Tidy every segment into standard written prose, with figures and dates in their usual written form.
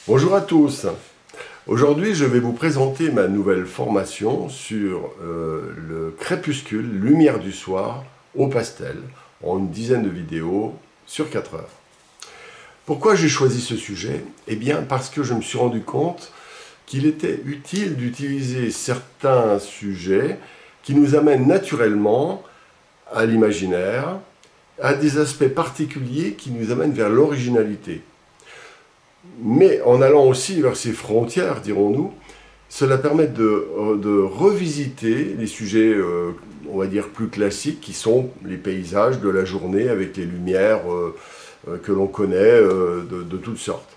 Bonjour à tous. Aujourd'hui, je vais vous présenter ma nouvelle formation sur le crépuscule, lumière du soir, au pastel, en une dizaine de vidéos sur 4 heures. Pourquoi j'ai choisi ce sujet? Eh bien, parce que je me suis rendu compte qu'il était utile d'utiliser certains sujets qui nous amènent naturellement à l'imaginaire, à des aspects particuliers qui nous amènent vers l'originalité. Mais en allant aussi vers ces frontières, dirons-nous, cela permet de revisiter les sujets, on va dire, plus classiques, qui sont les paysages de la journée avec les lumières que l'on connaît de toutes sortes.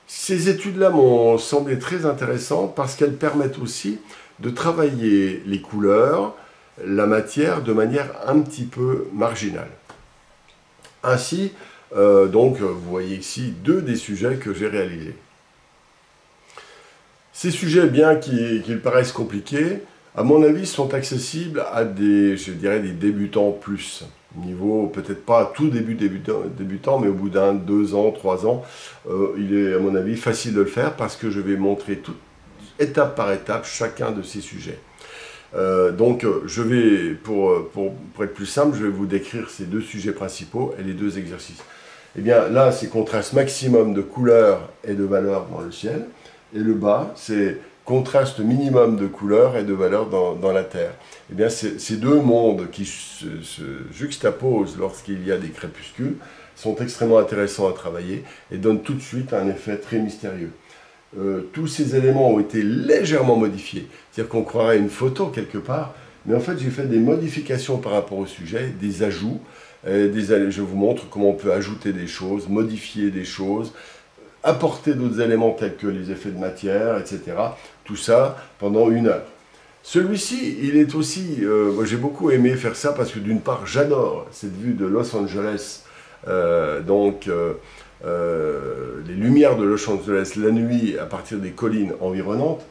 Ces études-là m'ont semblé très intéressantes parce qu'elles permettent aussi de travailler les couleurs, la matière de manière un petit peu marginale. Ainsi, donc, vous voyez ici deux des sujets que j'ai réalisés. Ces sujets, bien qu'ils paraissent compliqués, à mon avis, sont accessibles à des, je dirais, des débutants plus. Niveau, peut-être pas tout début débutant, mais au bout d'un, 2 ans, 3 ans, il est, à mon avis, facile de le faire parce que je vais montrer tout, étape par étape chacun de ces sujets. Donc, je vais, pour être plus simple, je vais vous décrire ces deux sujets principaux et les deux exercices. Eh bien, là, c'est contraste maximum de couleurs et de valeurs dans le ciel. Et le bas, c'est contraste minimum de couleurs et de valeurs dans la terre. Eh bien, ces deux mondes qui se juxtaposent lorsqu'il y a des crépuscules sont extrêmement intéressants à travailler et donnent tout de suite un effet très mystérieux. Tous ces éléments ont été légèrement modifiés. C'est-à-dire qu'on croirait une photo quelque part, mais en fait, j'ai fait des modifications par rapport au sujet, des ajouts. Je vous montre comment on peut ajouter des choses, modifier des choses, apporter d'autres éléments tels que les effets de matière, etc. Tout ça pendant 1 heure. Celui-ci, il est aussi... moi, j'ai beaucoup aimé faire ça parce que d'une part, j'adore cette vue de Los Angeles, les lumières de Los Angeles la nuit à partir des collines environnantes.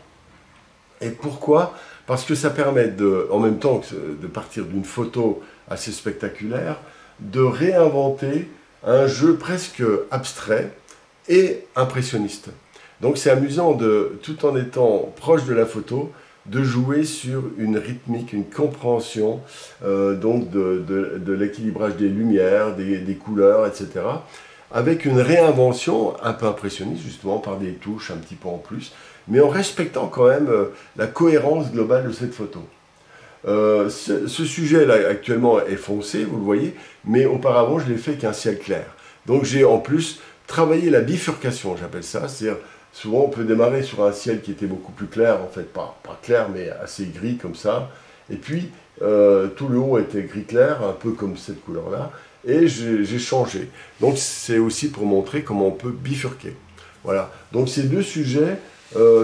Et pourquoi? Parce que ça permet, en même temps de partir d'une photo assez spectaculaire, de réinventer un jeu presque abstrait et impressionniste. Donc c'est amusant, tout en étant proche de la photo, de jouer sur une rythmique, une compréhension de l'équilibrage des lumières, des couleurs, etc. Avec une réinvention un peu impressionniste, justement, par des touches un petit peu en plus, mais en respectant quand même la cohérence globale de cette photo. Ce sujet-là, actuellement, est foncé, vous le voyez, mais auparavant, je l'ai fait qu'un ciel clair. Donc j'ai en plus travaillé la bifurcation, j'appelle ça, c'est-à-dire, souvent on peut démarrer sur un ciel qui était beaucoup plus clair, en fait, pas clair, mais assez gris comme ça, et puis tout le haut était gris clair, un peu comme cette couleur-là, et j'ai changé. Donc c'est aussi pour montrer comment on peut bifurquer. Voilà, donc ces deux sujets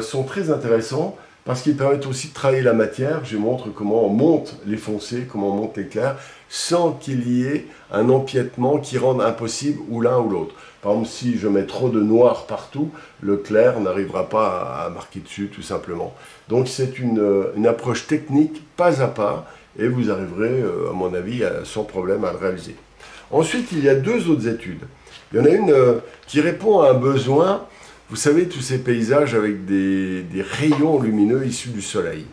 sont très intéressants, parce qu'ils permettent aussi de travailler la matière. Je montre comment on monte les foncés, comment on monte les clairs, sans qu'il y ait un empiètement qui rende impossible ou l'un ou l'autre. Par exemple, si je mets trop de noir partout, le clair n'arrivera pas à marquer dessus, tout simplement. Donc c'est une approche technique, pas à pas, et vous arriverez, à mon avis, sans problème à le réaliser. Ensuite, il y a 2 autres études. Il y en a une qui répond à un besoin. Vous savez, tous ces paysages avec des rayons lumineux issus du soleil,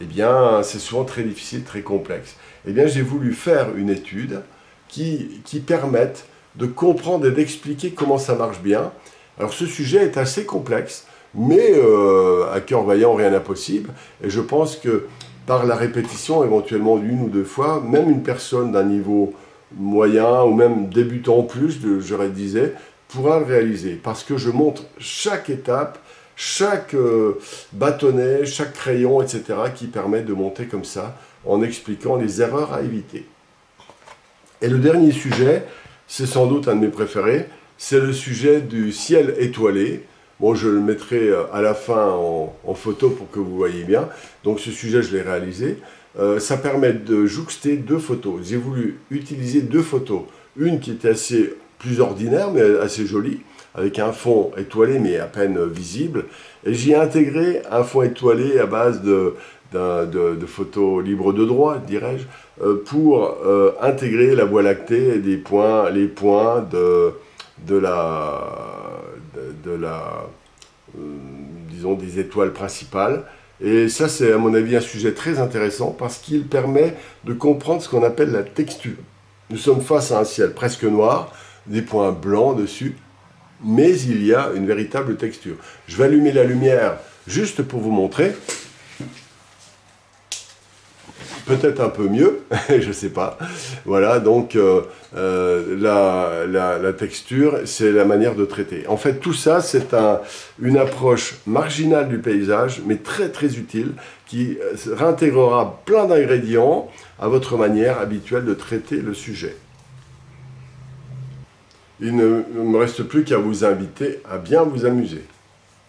eh bien, c'est souvent très difficile, très complexe. Eh bien, j'ai voulu faire une étude qui permette de comprendre et d'expliquer comment ça marche bien. Alors, ce sujet est assez complexe, mais à cœur vaillant, rien d'impossible. Et je pense que par la répétition, éventuellement d'1 ou 2 fois, même une personne d'un niveau moyen ou même débutant en plus, je disais, pourra le réaliser, parce que je montre chaque étape, chaque bâtonnet, chaque crayon, etc., qui permet de monter comme ça, en expliquant les erreurs à éviter. Et le dernier sujet, c'est sans doute un de mes préférés, c'est le sujet du ciel étoilé. Bon, je le mettrai à la fin en photo pour que vous voyez bien. Donc ce sujet, je l'ai réalisé. Ça permet de jouxter 2 photos. J'ai voulu utiliser 2 photos. Une qui était plus ordinaire, mais assez jolie, avec un fond étoilé, mais à peine visible. Et j'y ai intégré un fond étoilé à base de photos libres de droit, dirais-je, pour intégrer la Voie lactée et les points disons, des étoiles principales. Et ça, c'est à mon avis un sujet très intéressant parce qu'il permet de comprendre ce qu'on appelle la texture. Nous sommes face à un ciel presque noir, des points blancs dessus, mais il y a une véritable texture. Je vais allumer la lumière juste pour vous montrer. Peut-être un peu mieux, je ne sais pas. Voilà, donc la texture, c'est la manière de traiter. En fait, tout ça, c'est une approche marginale du paysage, mais très très utile, qui réintégrera plein d'ingrédients à votre manière habituelle de traiter le sujet. Il ne me reste plus qu'à vous inviter à bien vous amuser.